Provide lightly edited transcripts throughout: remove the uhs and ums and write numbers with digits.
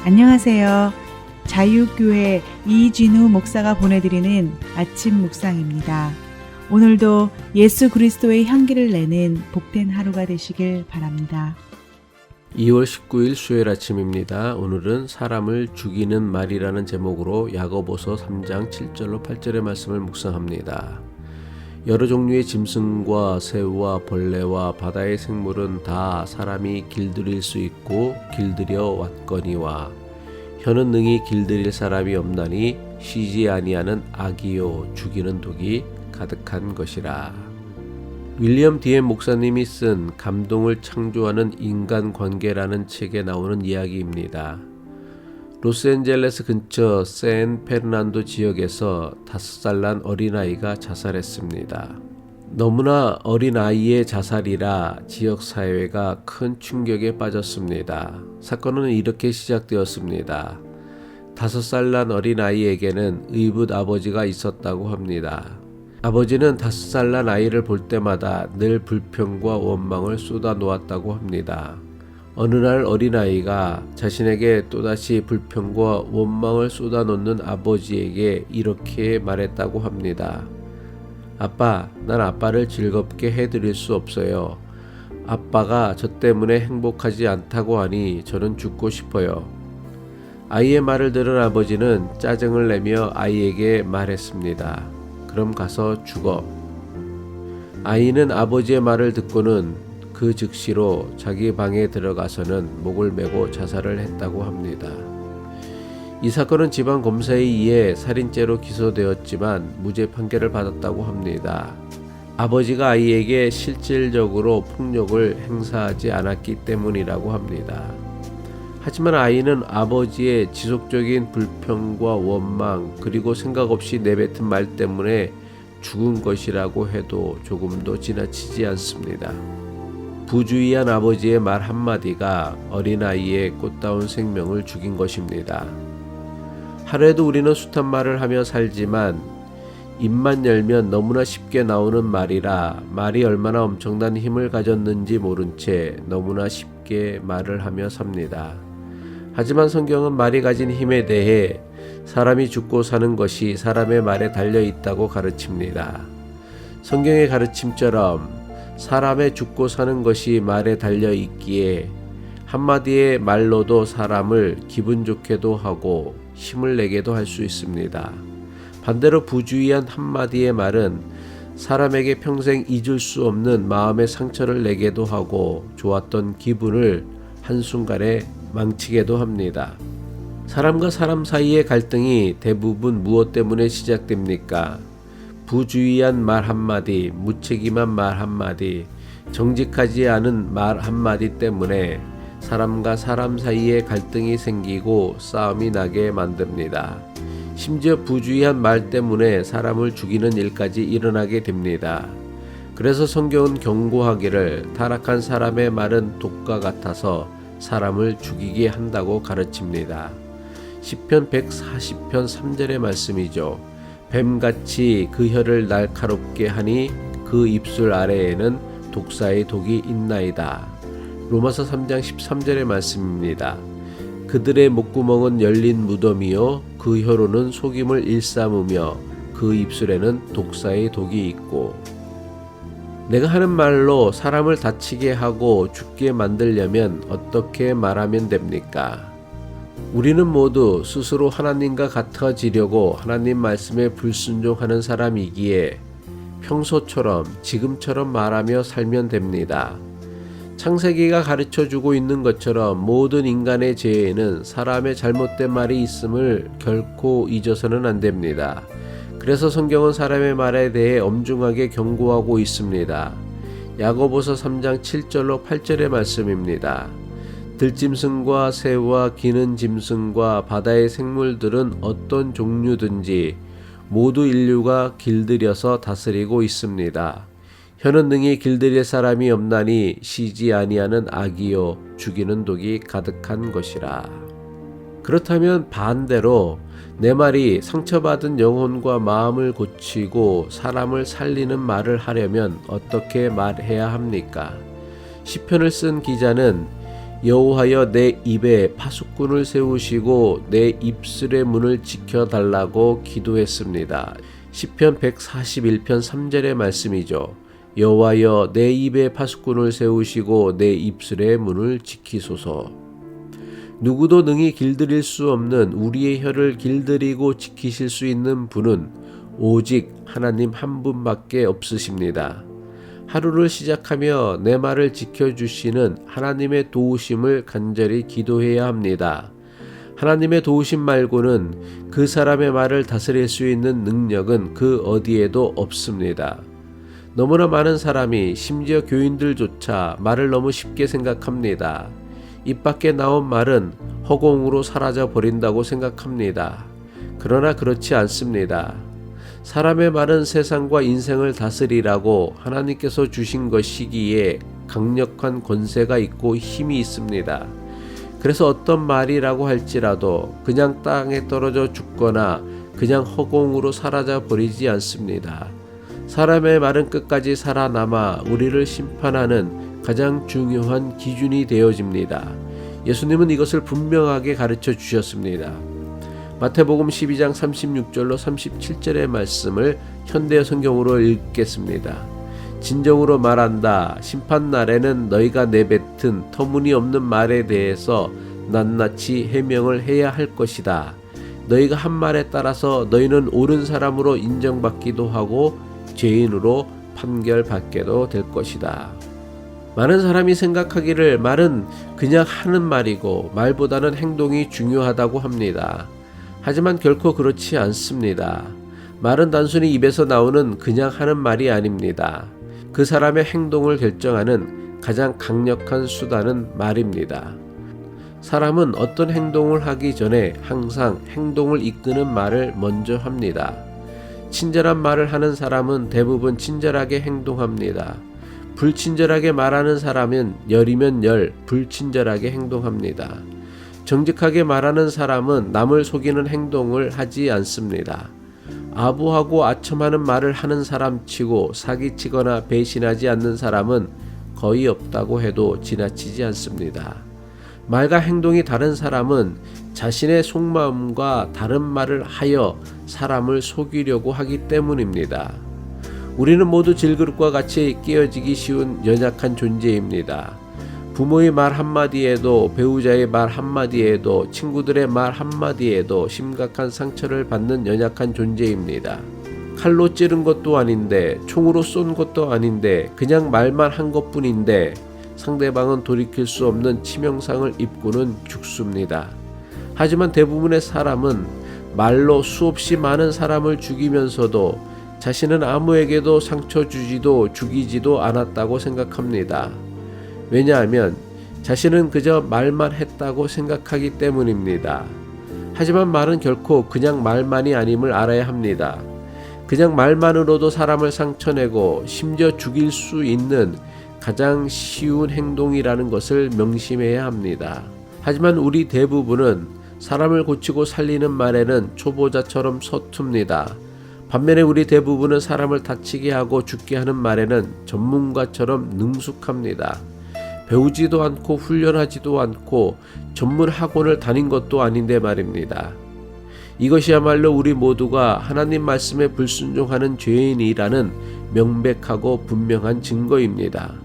안녕하세요. 자유교회 이진우 목사가 보내드리는 아침 묵상입니다. 오늘도 예수 그리스도의 향기를 내는 복된 하루가 되시길 바랍니다. 2월 19일 수요일 아침입니다. 오늘은 사람을 죽이는 말이라는 제목으로 야고보서 3장 7절로 8절의 말씀을 묵상합니다. 여러 종류의 짐승과 새우와 벌레와 바다의 생물은 다 사람이 길들일 수 있고 길들여 왔거니와 혀는 능히 길들일 사람이 없나니 쉬지 아니하는 악이요 죽이는 독이 가득한 것이라. 윌리엄 디엠 목사님이 쓴 감동을 창조하는 인간관계라는 책에 나오는 이야기입니다. 로스앤젤레스 근처 샌페르난도 지역에서 5살 난 어린아이가 자살했습니다. 너무나 어린아이의 자살이라 지역사회가 큰 충격에 빠졌습니다. 사건은 이렇게 시작되었습니다. 5살 난 어린아이에게는 의붓 아버지가 있었다고 합니다. 아버지는 5살 난 아이를 볼 때마다 늘 불평과 원망을 쏟아놓았다고 합니다. 어느 날 어린아이가 자신에게 또다시 불평과 원망을 쏟아놓는 아버지에게 이렇게 말했다고 합니다. 아빠, 난 아빠를 즐겁게 해드릴 수 없어요. 아빠가 저 때문에 행복하지 않다고 하니 저는 죽고 싶어요. 아이의 말을 들은 아버지는 짜증을 내며 아이에게 말했습니다. 그럼 가서 죽어. 아이는 아버지의 말을 듣고는 그 즉시로 자기 방에 들어가서는 목을 메고 자살을 했다고 합니다. 이 사건은 지방 검사에 의해 살인죄로 기소되었지만 무죄 판결을 받았다고 합니다. 아버지가 아이에게 실질적으로 폭력을 행사하지 않았기 때문이라고 합니다. 하지만 아이는 아버지의 지속적인 불평과 원망 그리고 생각 없이 내뱉은 말 때문에 죽은 것이라고 해도 조금도 지나치지 않습니다. 부주의한 아버지의 말 한마디가 어린아이의 꽃다운 생명을 죽인 것입니다. 하루에도 우리는 숱한 말을 하며 살지만 입만 열면 너무나 쉽게 나오는 말이라 말이 얼마나 엄청난 힘을 가졌는지 모른 채 너무나 쉽게 말을 하며 삽니다. 하지만 성경은 말이 가진 힘에 대해 사람이 죽고 사는 것이 사람의 말에 달려 있다고 가르칩니다. 성경의 가르침처럼 사람의 죽고 사는 것이 말에 달려 있기에 한마디의 말로도 사람을 기분 좋게도 하고 힘을 내게도 할 수 있습니다. 반대로 부주의한 한마디의 말은 사람에게 평생 잊을 수 없는 마음의 상처를 내게도 하고 좋았던 기분을 한순간에 망치게도 합니다. 사람과 사람 사이의 갈등이 대부분 무엇 때문에 시작됩니까? 부주의한 말 한마디, 무책임한 말 한마디, 정직하지 않은 말 한마디 때문에 사람과 사람 사이에 갈등이 생기고 싸움이 나게 만듭니다. 심지어 부주의한 말 때문에 사람을 죽이는 일까지 일어나게 됩니다. 그래서 성경은 경고하기를 타락한 사람의 말은 독과 같아서 사람을 죽이게 한다고 가르칩니다. 시편 140편 3절의 말씀이죠. 뱀같이 그 혀를 날카롭게 하니 그 입술 아래에는 독사의 독이 있나이다. 로마서 3장 13절의 말씀입니다. 그들의 목구멍은 열린 무덤이요 그 혀로는 속임을 일삼으며 그 입술에는 독사의 독이 있고. 내가 하는 말로 사람을 다치게 하고 죽게 만들려면 어떻게 말하면 됩니까? 우리는 모두 스스로 하나님과 같아지려고 하나님 말씀에 불순종하는 사람이기에 평소처럼 지금처럼 말하며 살면 됩니다. 창세기가 가르쳐주고 있는 것처럼 모든 인간의 죄에는 사람의 잘못된 말이 있음을 결코 잊어서는 안 됩니다. 그래서 성경은 사람의 말에 대해 엄중하게 경고하고 있습니다. 야고보서 3장 7절로 8절의 말씀입니다. 들짐승과 새와 기는 짐승과 바다의 생물들은 어떤 종류든지 모두 인류가 길들여서 다스리고 있습니다. 혀는 능히 길들일 사람이 없나니 쉬지 아니하는 악이요 죽이는 독이 가득한 것이라. 그렇다면 반대로 내 말이 상처받은 영혼과 마음을 고치고 사람을 살리는 말을 하려면 어떻게 말해야 합니까? 시편을 쓴 기자는 여호와여 내 입에 파수꾼을 세우시고 내 입술의 문을 지켜달라고 기도했습니다. 시편 141편 3절의 말씀이죠. 여호와여 내 입에 파수꾼을 세우시고 내 입술의 문을 지키소서. 누구도 능히 길들일 수 없는 우리의 혀를 길들이고 지키실 수 있는 분은 오직 하나님 한 분밖에 없으십니다. 하루를 시작하며 내 말을 지켜주시는 하나님의 도우심을 간절히 기도해야 합니다. 하나님의 도우심 말고는 그 사람의 말을 다스릴 수 있는 능력은 그 어디에도 없습니다. 너무나 많은 사람이 심지어 교인들조차 말을 너무 쉽게 생각합니다. 입 밖에 나온 말은 허공으로 사라져 버린다고 생각합니다. 그러나 그렇지 않습니다. 사람의 말은 세상과 인생을 다스리라고 하나님께서 주신 것이기에 강력한 권세가 있고 힘이 있습니다. 그래서 어떤 말이라고 할지라도 그냥 땅에 떨어져 죽거나 그냥 허공으로 사라져 버리지 않습니다. 사람의 말은 끝까지 살아남아 우리를 심판하는 가장 중요한 기준이 되어집니다. 예수님은 이것을 분명하게 가르쳐 주셨습니다. 마태복음 12장 36절로 37절의 말씀을 현대 성경으로 읽겠습니다. 진정으로 말한다. 심판날에는 너희가 내뱉은 터무니없는 말에 대해서 낱낱이 해명을 해야 할 것이다. 너희가 한 말에 따라서 너희는 옳은 사람으로 인정받기도 하고 죄인으로 판결받게도 될 것이다. 많은 사람이 생각하기를 말은 그냥 하는 말이고 말보다는 행동이 중요하다고 합니다. 하지만 결코 그렇지 않습니다. 말은 단순히 입에서 나오는 그냥 하는 말이 아닙니다. 그 사람의 행동을 결정하는 가장 강력한 수단은 말입니다. 사람은 어떤 행동을 하기 전에 항상 행동을 이끄는 말을 먼저 합니다. 친절한 말을 하는 사람은 대부분 친절하게 행동합니다. 불친절하게 말하는 사람은 열이면 열, 불친절하게 행동합니다. 정직하게 말하는 사람은 남을 속이는 행동을 하지 않습니다. 아부하고 아첨하는 말을 하는 사람치고 사기치거나 배신하지 않는 사람은 거의 없다고 해도 지나치지 않습니다. 말과 행동이 다른 사람은 자신의 속마음과 다른 말을 하여 사람을 속이려고 하기 때문입니다. 우리는 모두 질그릇과 같이 끼어지기 쉬운 연약한 존재입니다. 부모의 말 한마디에도, 배우자의 말 한마디에도, 친구들의 말 한마디에도 심각한 상처를 받는 연약한 존재입니다. 칼로 찌른 것도 아닌데, 총으로 쏜 것도 아닌데, 그냥 말만 한 것뿐인데 상대방은 돌이킬 수 없는 치명상을 입고는 죽습니다. 하지만 대부분의 사람은 말로 수없이 많은 사람을 죽이면서도 자신은 아무에게도 상처 주지도 죽이지도 않았다고 생각합니다. 왜냐하면 자신은 그저 말만 했다고 생각하기 때문입니다. 하지만 말은 결코 그냥 말만이 아님을 알아야 합니다. 그냥 말만으로도 사람을 상처내고 심지어 죽일 수 있는 가장 쉬운 행동이라는 것을 명심해야 합니다. 하지만 우리 대부분은 사람을 고치고 살리는 말에는 초보자처럼 서툽니다. 반면에 우리 대부분은 사람을 다치게 하고 죽게 하는 말에는 전문가처럼 능숙합니다. 배우지도 않고 훈련하지도 않고 전문 학원을 다닌 것도 아닌데 말입니다. 이것이야말로 우리 모두가 하나님 말씀에 불순종하는 죄인이라는 명백하고 분명한 증거입니다.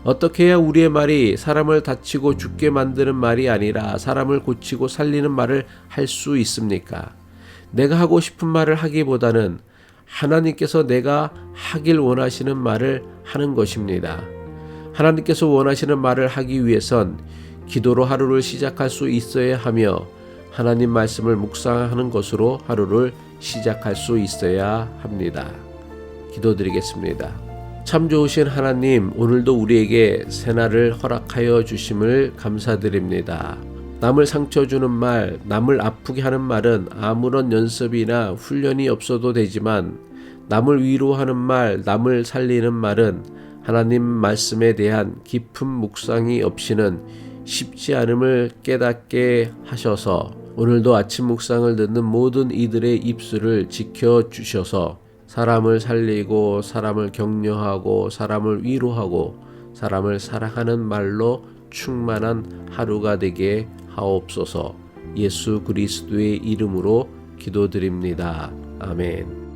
어떻게 해야 우리의 말이 사람을 다치고 죽게 만드는 말이 아니라 사람을 고치고 살리는 말을 할 수 있습니까? 내가 하고 싶은 말을 하기보다는 하나님께서 내가 하길 원하시는 말을 하는 것입니다. 하나님께서 원하시는 말을 하기 위해선 기도로 하루를 시작할 수 있어야 하며 하나님 말씀을 묵상하는 것으로 하루를 시작할 수 있어야 합니다. 기도드리겠습니다. 참 좋으신 하나님, 오늘도 우리에게 새날을 허락하여 주심을 감사드립니다. 남을 상처 주는 말, 남을 아프게 하는 말은 아무런 연습이나 훈련이 없어도 되지만 남을 위로하는 말, 남을 살리는 말은 하나님 말씀에 대한 깊은 묵상이 없이는 쉽지 않음을 깨닫게 하셔서 오늘도 아침 묵상을 듣는 모든 이들의 입술을 지켜주셔서 사람을 살리고 사람을 격려하고 사람을 위로하고 사람을 사랑하는 말로 충만한 하루가 되게 하옵소서. 예수 그리스도의 이름으로 기도드립니다. 아멘.